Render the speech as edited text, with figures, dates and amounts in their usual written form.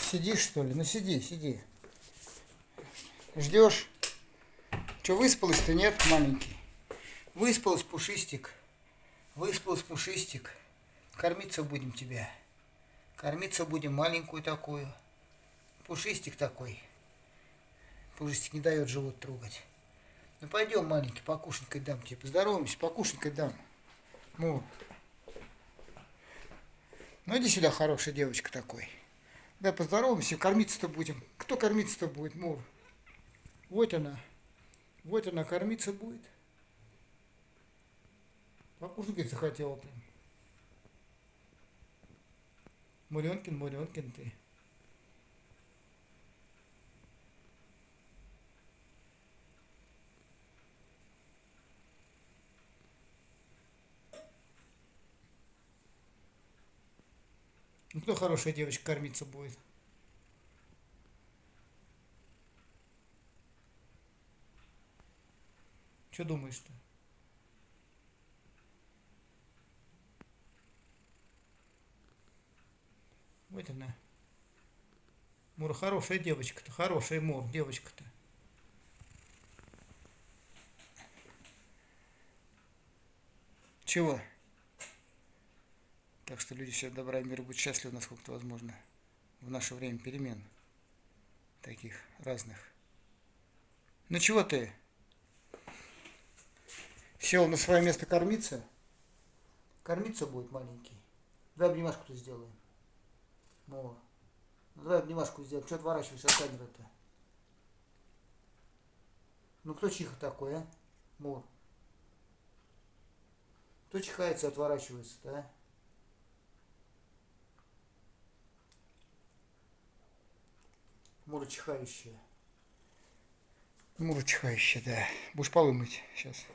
Сидишь, что ли? Ну сиди, сиди. Ждешь? Че, выспалась-то, нет, маленький? Выспалась, пушистик. Выспалась, пушистик. Кормиться будем тебя. Кормиться будем маленькую такую. Пушистик такой. Пушистик не дает живот трогать. Ну пойдем, маленький, покушать дам тебе. Поздороваемся, покушать дам. Ну. Ну иди сюда, хорошая девочка такой. Да, поздороваемся, кормиться-то будем. Кто кормиться-то будет, Мур? Вот она. Вот она кормиться будет. Покушать захотела ты. Муренкин, Муренкин ты. Ну кто хорошая девочка кормиться будет? Что думаешь-то? Вот она. Мур, хорошая девочка-то, хорошая Мур, девочка-то. Чего? Так что люди все добра и мира будут счастливы, насколько это возможно. В наше время перемен. Таких разных. Ну чего ты? Сел на свое место кормиться? Кормиться будет маленький. Давай обнимашку-то сделаем. Мур. Ну давай обнимашку сделаем. Что отворачиваешься от камеры-то? Ну кто чиха такой, а? Мур. Кто чихается, отворачивается-то, а? Мура чихающая. Мура чихающая, да. Будешь полы мыть сейчас.